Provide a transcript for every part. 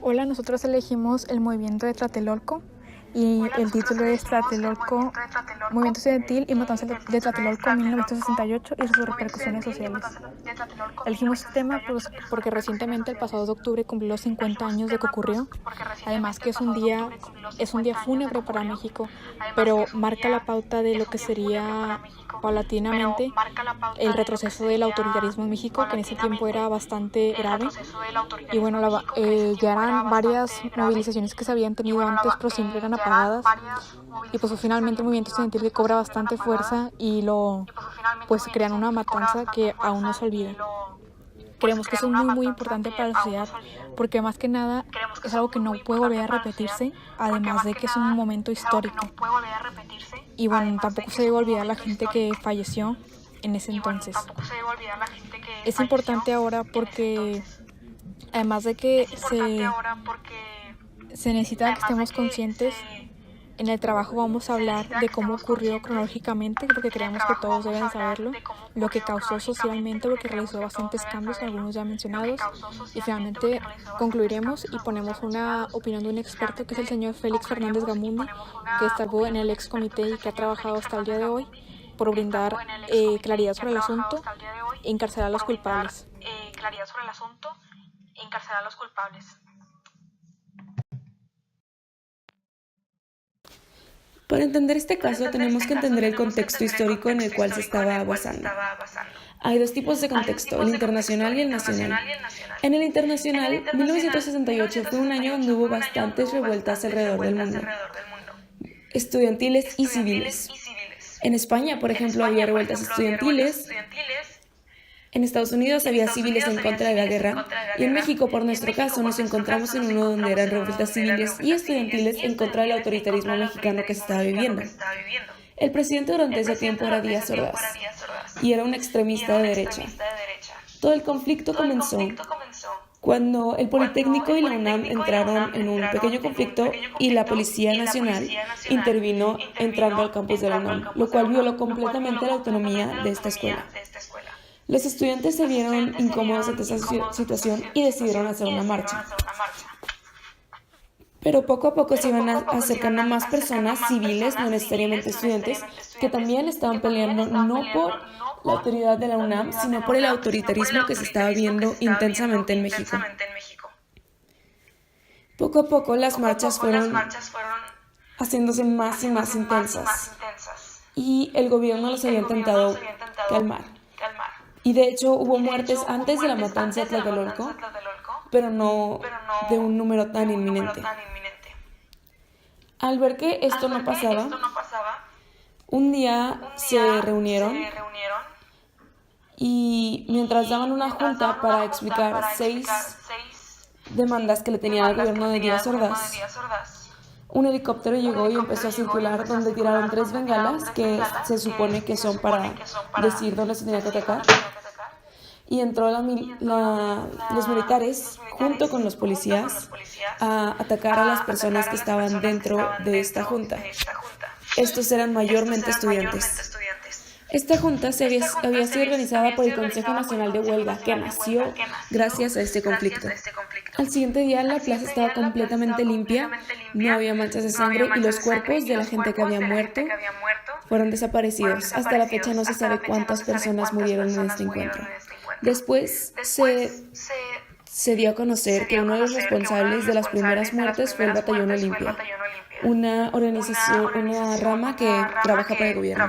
Hola, nosotros elegimos el movimiento de Tlatelolco y el título es Tlatelolco, Movimiento Estudiantil y Matanza de Tlatelolco en 1968 y sus repercusiones sociales. Elegimos este tema porque recientemente, el pasado de octubre, cumplió los 50 años de que ocurrió. Además que es un día fúnebre para México, pero marca la pauta de lo que sería paulatinamente el retroceso del autoritarismo en México, que en ese tiempo era bastante grave. Y bueno, ya eran varias movilizaciones que se habían tenido antes, pero siempre eran apagadas. Y pues finalmente el movimiento estudiantil que cobra bastante fuerza y pues crean una matanza que aún no se olvida. Creemos que eso es muy importante para la sociedad, porque más que nada es algo que no puede volver a repetirse, además de que es un momento histórico. Y bueno, tampoco se debe olvidar la gente que falleció en ese entonces. Es importante ahora porque además de que se necesita que estemos conscientes. En el trabajo vamos a hablar de cómo ocurrió cronológicamente, porque creemos que todos deben saberlo, lo que causó socialmente, porque realizó bastantes cambios, algunos ya mencionados, y finalmente concluiremos y ponemos una opinión de un experto, que es el señor Félix Fernández Gamundi, que estuvo en el ex comité y que ha trabajado hasta el día de hoy por brindar claridad sobre el asunto e encarcelar a los culpables. Para entender este caso tenemos que entender el contexto histórico en el cual se estaba basando. Hay dos tipos de contexto, el internacional y el nacional. En el internacional, 1968 fue un año donde hubo bastantes revueltas alrededor del mundo, estudiantiles y civiles. En España, por ejemplo, había revueltas estudiantiles. En Estados Unidos había civiles en contra de la guerra, y en México, por nuestro caso, nos encontramos en uno donde eran revueltas civiles y estudiantiles en contra del autoritarismo mexicano que se estaba viviendo. El presidente durante ese tiempo era Díaz Ordaz, y era un extremista de derecha. Todo el conflicto comenzó cuando el Politécnico y la UNAM entraron en un pequeño conflicto y la Policía Nacional intervino entrando al campus de la UNAM, lo cual violó completamente la autonomía de esta escuela. Los estudiantes se vieron incómodos ante esa situación y decidieron hacer una marcha. Pero poco a poco se iban acercando más personas civiles, no necesariamente estudiantes, que también estaban peleando no por la autoridad de la UNAM, sino por el autoritarismo que se estaba viendo intensamente en México. Poco a poco las marchas fueron haciéndose más y más intensas, y el gobierno los había intentado calmar. Y de hecho hubo muertes antes de la matanza de Tlatelolco, pero no de un número tan inminente. Al ver que esto no pasaba, un día se reunieron y mientras daban una junta para explicar 6 demandas que le tenían al gobierno de Díaz Ordaz, un helicóptero llegó y empezó a circular, donde tiraron 3 bengalas que se supone que son para decir dónde se tenía que atacar. Y entró los militares junto con los policías a atacar a las personas que estaban dentro de esta junta. Estos eran mayormente estudiantes. Esta junta había sido organizada por el Consejo Nacional de Huelga, que nació gracias a este conflicto. Al siguiente día la plaza estaba completamente limpia, no había manchas de sangre y los cuerpos de la gente que había muerto fueron desaparecidos. Hasta la fecha no se sabe cuántas personas murieron en este encuentro. Después se dio a conocer que uno de los responsables de las primeras muertes fue el Batallón Olimpia, una organización, una rama que trabaja para el gobierno.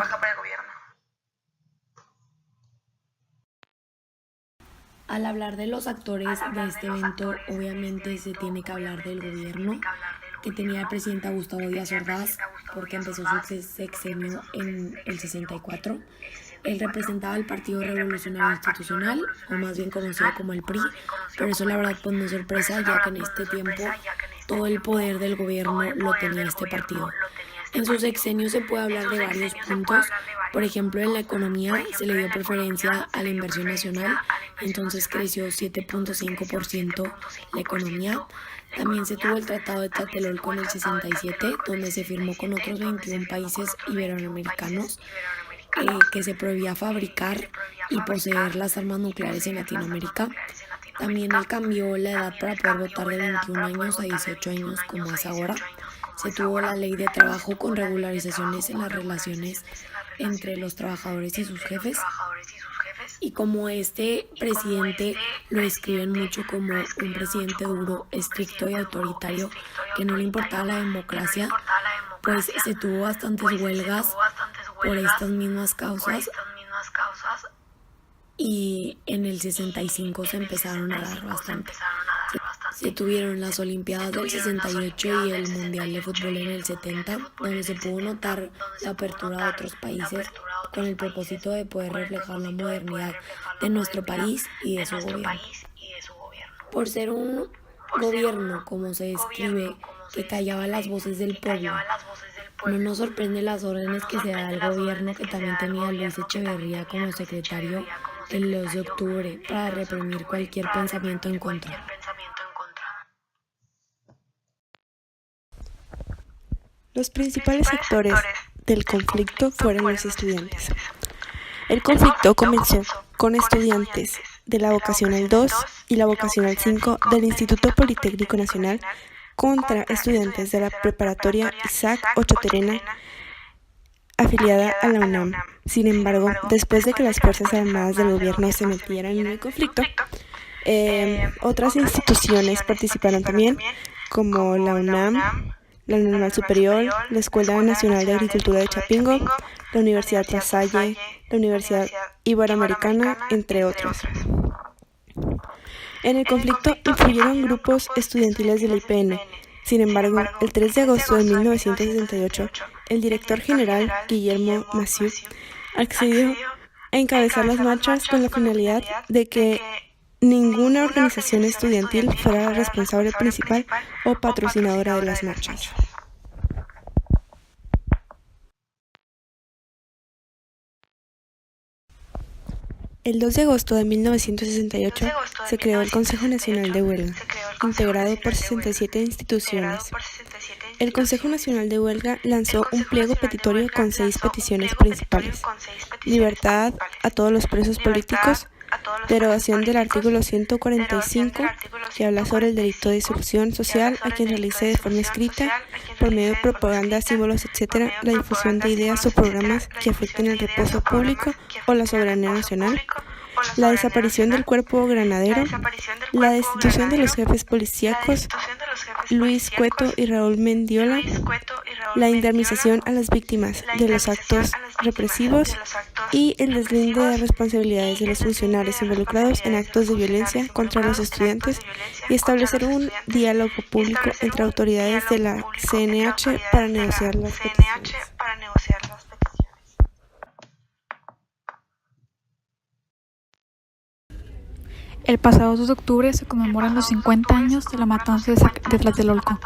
Al hablar de los actores de este evento, obviamente se tiene que hablar del gobierno que tenía el presidente Gustavo Díaz Ordaz, porque empezó su sexenio en el 64. Él representaba el Partido Revolucionario Institucional, o más bien conocido como el PRI, pero eso la verdad pues no es sorpresa, ya que en este tiempo todo el poder del gobierno lo tenía este partido. En su sexenio se puede hablar de varios puntos. Por ejemplo, en la economía se le dio preferencia a la inversión nacional, entonces creció 7.5% la economía. También se tuvo el Tratado de Tlatelolco en el 67, donde se firmó con otros 21 países iberoamericanos que se prohibía fabricar y poseer las armas nucleares en Latinoamérica. También él cambió la edad para poder votar de 21 años a 18 años como es ahora. Se tuvo la ley de trabajo con regularizaciones en las relaciones entre los trabajadores y sus jefes. Y como este presidente lo describen mucho como un presidente duro, estricto y autoritario, que no le importaba la democracia, pues se tuvo bastantes huelgas por estas mismas causas. Y en el 65 se empezaron a dar bastante. Se tuvieron las Olimpiadas del 68 y el Mundial de Fútbol en el 70, donde se pudo notar la apertura de otros países con el propósito de poder reflejar la modernidad de nuestro país y de su gobierno. Por ser un gobierno, como se describe, que callaba las voces del pueblo, no nos sorprende las órdenes que se da al gobierno, que también tenía Luis Echeverría como secretario el 2 de octubre para reprimir cualquier pensamiento en contra. Los principales actores del conflicto fueron los estudiantes. El conflicto comenzó con estudiantes de la vocacional 2 y la vocacional 5 del Instituto Politécnico Nacional contra estudiantes de la preparatoria Isaac Ochoa, afiliada a la UNAM. Sin embargo, después de que las Fuerzas Armadas del gobierno se metieran en el conflicto, otras instituciones participaron también, como la UNAM, la Normal Superior, la Escuela Nacional de Agricultura de Chapingo, la Universidad La Salle, la Universidad Iberoamericana, entre otros. En el conflicto influyeron grupos estudiantiles del IPN. Sin embargo, el 3 de agosto de 1968, el director general Guillermo Massieu accedió a encabezar las marchas con la finalidad de que ninguna organización estudiantil fuera la responsable principal o patrocinadora de las marchas. El 2 de agosto de 1968 se creó el Consejo Nacional de Huelga, integrado por 67 instituciones. El Consejo Nacional de Huelga lanzó un pliego petitorio con 6 peticiones principales: libertad a todos los presos políticos, derogación del artículo 145, que habla sobre el delito de disolución social a quien realice de forma escrita, por medio de propaganda, símbolos, etc., la difusión de ideas o programas que afecten el reposo público o la soberanía nacional, la desaparición del cuerpo granadero, la destitución de los jefes policíacos Luis Cueto y Raúl Mendiola, la indemnización a las víctimas de los actos represivos y el deslinde de responsabilidades de los funcionarios involucrados en actos de violencia contra los estudiantes, y establecer un diálogo público entre autoridades de la CNH para negociar las peticiones. El pasado 2 de octubre se conmemoran los 50 años de la matanza de Tlatelolco.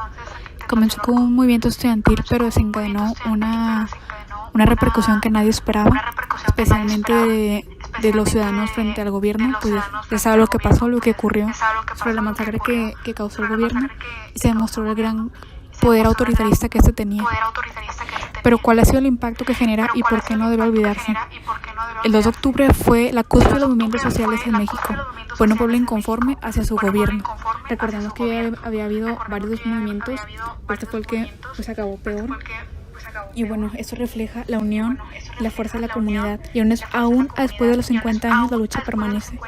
Comenzó como un movimiento estudiantil, pero desencadenó una repercusión que nadie esperaba, especialmente de los ciudadanos frente al gobierno. Pues ya sabe lo que pasó, lo que ocurrió sobre la masacre que causó el gobierno, y se demostró el gran poder autoritarista que este tenía. Pero ¿cuál ha sido el impacto que genera y por qué no debe olvidarse? El 2 de octubre fue la cúspide de los movimientos sociales en México. Fue un pueblo inconforme hacia su gobierno. Recordemos que había habido varios movimientos, pero este fue el que acabó peor. Y bueno, eso refleja la unión y la fuerza de la comunidad. Y aún después de los 50 años la lucha permanece.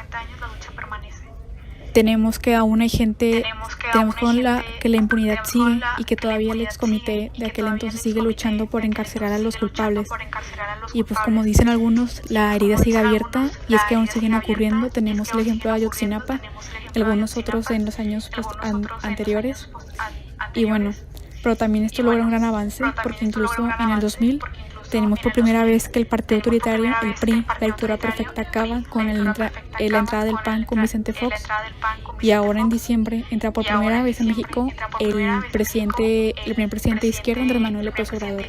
Tenemos que aún hay gente, que la impunidad sigue y que todavía el excomité de aquel entonces sigue luchando por encarcelar a los culpables. Y pues como dicen algunos, la herida sigue abierta y es que aún siguen ocurriendo. Tenemos el ejemplo de Ayotzinapa, algunos otros en los años anteriores. Y bueno, pero también esto logra un gran avance porque incluso en el 2000 tenemos por primera vez que el partido autoritario, el PRI, la dictadura perfecta, acaba con la entrada del PAN con Vicente Fox, y ahora en diciembre entra por primera vez en México el primer presidente de izquierda, Andrés Manuel López Obrador.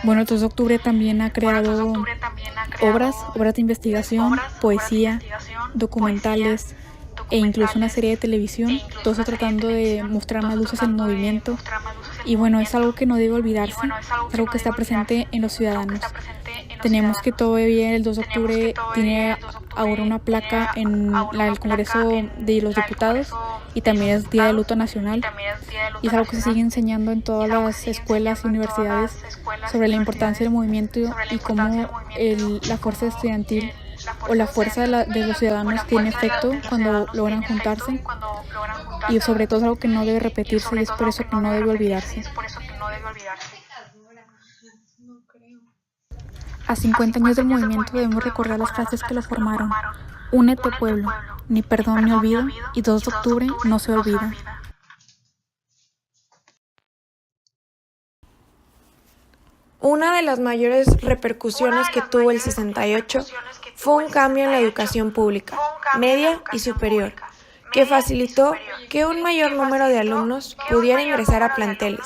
Bueno, el 2 de octubre también ha creado obras de investigación, poesía, documentales e incluso una serie de televisión, todo eso tratando de mostrar más luces en movimiento Y bueno, es algo que no debe olvidarse, es algo que está presente en los ciudadanos. Tenemos que todavía el 2 de octubre tiene ahora una placa en el Congreso de los Diputados y también es Día de Luto Nacional. Y es algo que se sigue enseñando en todas las escuelas y universidades sobre la importancia del movimiento y cómo la fuerza estudiantil o la fuerza de los ciudadanos tiene efecto cuando logran juntarse. Y sobre todo es algo que no debe repetirse y es por eso que no debe olvidarse. A 50 años del movimiento debemos recordar las frases que lo formaron. Únete, pueblo, ni perdón ni olvido, y 2 de octubre no se olvida. Una de las mayores repercusiones que tuvo el 68 fue un cambio en la educación pública, media y superior, que facilitó que un mayor número de alumnos pudiera ingresar a planteles,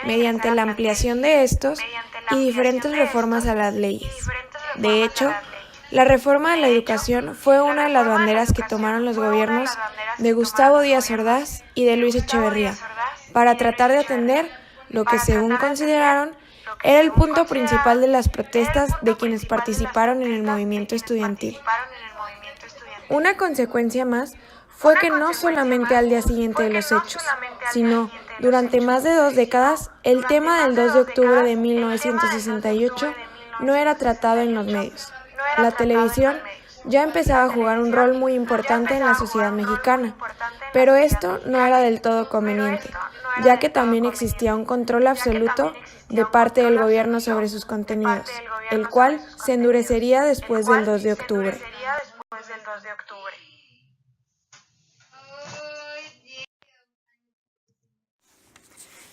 mediante la ampliación de estos y diferentes reformas a las leyes. De hecho, la reforma de la educación fue una de las banderas que tomaron los gobiernos de Gustavo Díaz Ordaz y de Luis Echeverría, para tratar de atender lo que, según consideraron, era el punto principal de las protestas de quienes participaron en el movimiento estudiantil. Una consecuencia más fue que no solamente al día siguiente de los hechos, sino durante más de 2 décadas, el tema del 2 de octubre de 1968 no era tratado en los medios. La televisión ya empezaba a jugar un rol muy importante en la sociedad mexicana, pero esto no era del todo conveniente, ya que también existía un control absoluto de parte del gobierno sobre sus contenidos, el cual se endurecería después del 2 de octubre.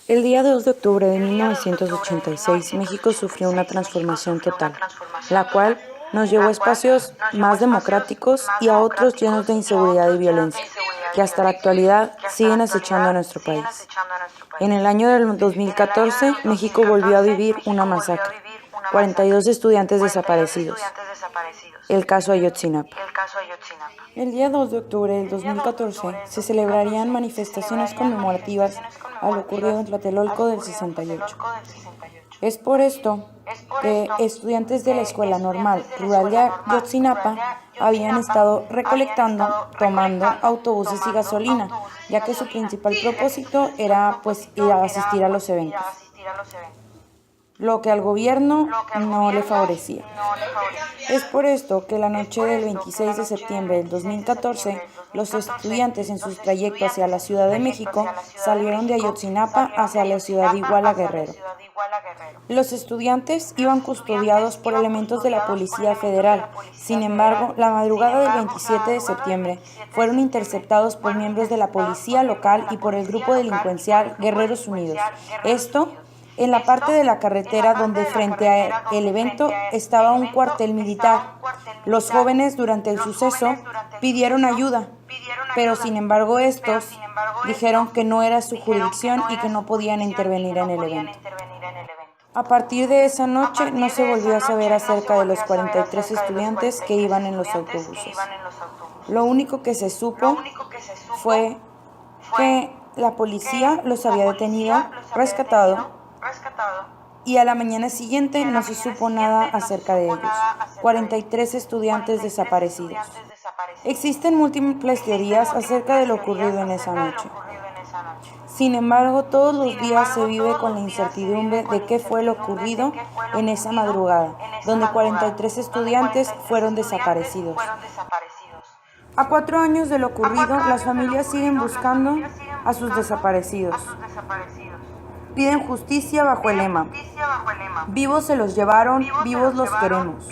El día 2 de octubre de 1986, México sufrió una transformación total, la cual nos llevó a espacios más democráticos y a otros llenos de inseguridad y violencia, que hasta la actualidad siguen acechando a nuestro país. En el año del 2014, México volvió a vivir una masacre, 42 estudiantes desaparecidos. El caso Ayotzinapa. El día 2 de octubre del 2014 se celebrarían manifestaciones conmemorativas a lo ocurrido en Tlatelolco del 68. Es por esto que estudiantes de la Escuela Normal Rural de Ayotzinapa habían estado recolectando, tomando autobuses y gasolina, ya que su principal propósito era ir a asistir a los eventos, lo que al gobierno no le favorecía. Es por esto que la noche del 26 de septiembre del 2014, los estudiantes en su trayecto hacia la Ciudad de México salieron de Ayotzinapa hacia la ciudad de Iguala, Guerrero. Los estudiantes iban custodiados por elementos de la Policía Federal. Sin embargo, la madrugada del 27 de septiembre fueron interceptados por miembros de la policía local y por el grupo delincuencial Guerreros Unidos. Esto en la parte de la carretera donde frente al evento estaba un cuartel militar. Los jóvenes durante el suceso pidieron ayuda, pero sin embargo estos dijeron que no era su jurisdicción y que no podían intervenir en el evento. A partir de esa noche no se volvió a saber acerca de los 43 estudiantes que iban en los autobuses. Lo único que se supo fue que la policía los había detenido, rescatado, y a la mañana siguiente no se supo nada acerca de ellos. 43 estudiantes desaparecidos. Existen múltiples teorías acerca de lo ocurrido en esa noche. Sin embargo, todos los días se vive con la incertidumbre de qué fue lo ocurrido en esa madrugada, donde 43 estudiantes fueron desaparecidos. A 4 años de lo ocurrido, las familias siguen buscando a sus desaparecidos. Piden justicia bajo el lema: vivos se los llevaron, vivos los queremos.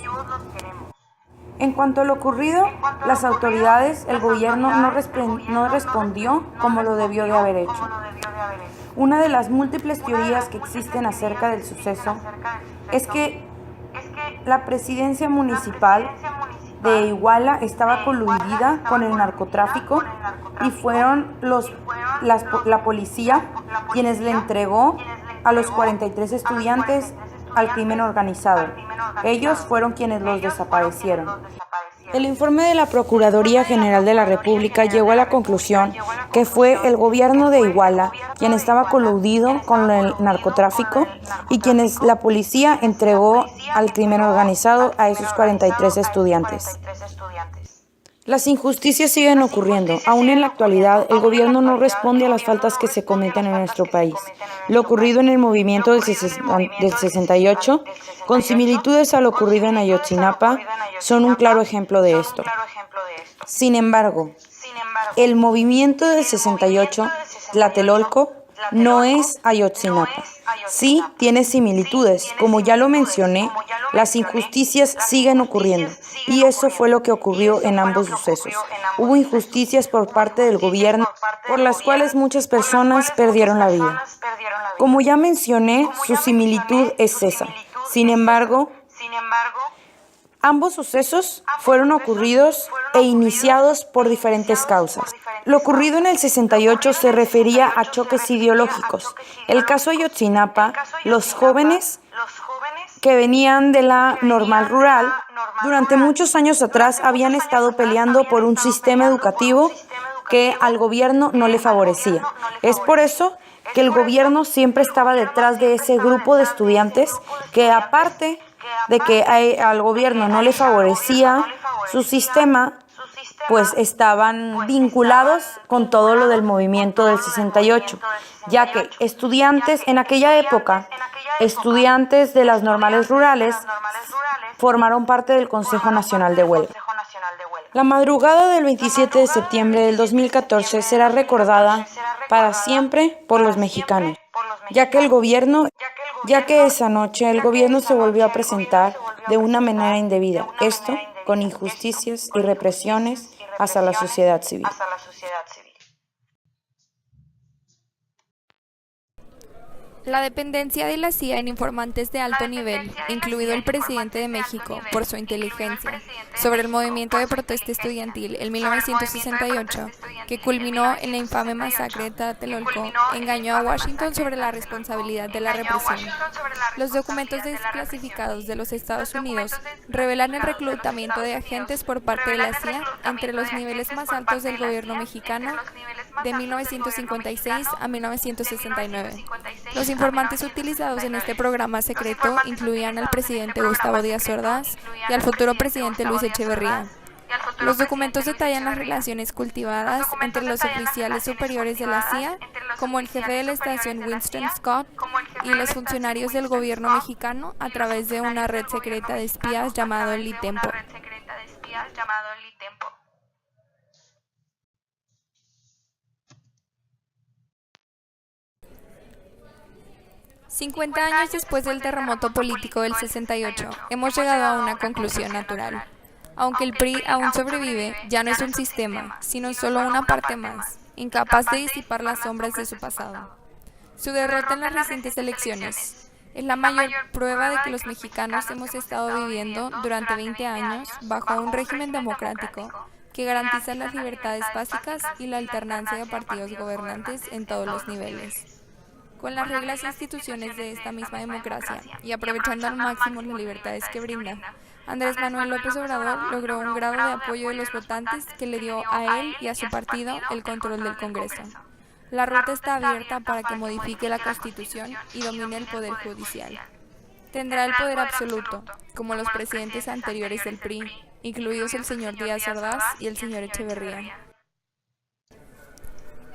En cuanto a lo ocurrido, las autoridades, el gobierno no respondió como lo debió de haber hecho. Una de las múltiples teorías que existen acerca del suceso es que la presidencia municipal de Iguala estaba coludida con el narcotráfico y fueron la policía quienes le entregó a los 43 estudiantes al crimen organizado. Ellos fueron quienes los desaparecieron. El informe de la Procuraduría General de la República llegó a la conclusión que fue el gobierno de Iguala quien estaba coludido con el narcotráfico y quienes la policía entregó al crimen organizado a esos 43 estudiantes. Las injusticias siguen ocurriendo. Aún en la actualidad, el gobierno no responde a las faltas que se cometen en nuestro país. Lo ocurrido en el movimiento del 68, con similitudes a lo ocurrido en Ayotzinapa, son un claro ejemplo de esto. Sin embargo, el movimiento del 68, Tlatelolco, no es Ayotzinapa. Sí tiene similitudes. Como ya lo mencioné, las injusticias siguen ocurriendo. Y eso fue lo que ocurrió en ambos sucesos. Hubo injusticias por parte del gobierno, por las cuales muchas personas perdieron la vida. Como ya mencioné, su similitud es esa. Sin embargo, ambos sucesos fueron ocurridos e iniciados por diferentes causas. Lo ocurrido en el 68 se refería a choques ideológicos. El caso Ayotzinapa, los jóvenes que venían de la normal rural, durante muchos años atrás habían estado peleando por un sistema educativo que al gobierno no le favorecía. Es por eso que el gobierno siempre estaba detrás de ese grupo de estudiantes que, aparte de que al gobierno no le favorecía su sistema, pues estaban vinculados con todo lo del movimiento del 68, ya que estudiantes en aquella época, estudiantes de las normales rurales, formaron parte del Consejo Nacional de Huelga. La madrugada del 27 de septiembre del 2014 será recordada para siempre por los mexicanos, ya que esa noche el gobierno se volvió a presentar de una manera indebida, esto con injusticias y represiones hacia la sociedad civil. La dependencia de la CIA en informantes de alto nivel, incluido el presidente de México, por su inteligencia, sobre el movimiento de protesta estudiantil en 1968, que culminó en la infame masacre de Tlatelolco, engañó a Washington sobre la responsabilidad de la represión. Los documentos desclasificados de los Estados Unidos revelan el reclutamiento de agentes por parte de la CIA entre los niveles más altos del gobierno mexicano de 1956 a 1969. Los informantes utilizados en este programa secreto incluían al presidente Gustavo Díaz Ordaz y al futuro presidente Luis Echeverría. Los documentos detallan las relaciones cultivadas entre los oficiales superiores de la CIA, como el jefe de la estación Winston Scott, y los funcionarios del gobierno mexicano a través de una red secreta de espías llamado el ITEMPO. 50 años después del terremoto político del 68, hemos llegado a una conclusión natural. Aunque el PRI aún sobrevive, ya no es un sistema, sino solo una parte más, incapaz de disipar las sombras de su pasado. Su derrota en las recientes elecciones es la mayor prueba de que los mexicanos hemos estado viviendo durante 20 años bajo un régimen democrático que garantiza las libertades básicas y la alternancia de partidos gobernantes en todos los niveles. Con las reglas e instituciones de esta misma democracia y aprovechando al máximo las libertades que brinda, Andrés Manuel López Obrador logró un grado de apoyo de los votantes que le dio a él y a su partido el control del Congreso. La ruta está abierta para que modifique la Constitución y domine el Poder Judicial. Tendrá el poder absoluto, como los presidentes anteriores del PRI, incluidos el señor Díaz Ordaz y el señor Echeverría.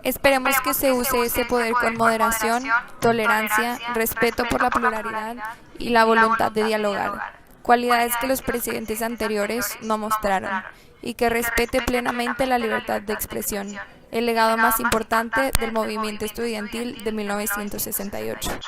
Esperemos que se use ese poder con moderación, tolerancia, respeto por la pluralidad y la voluntad de dialogar, cualidades que los presidentes anteriores no mostraron, y que respete plenamente la libertad de expresión, el legado más importante del movimiento estudiantil de 1968.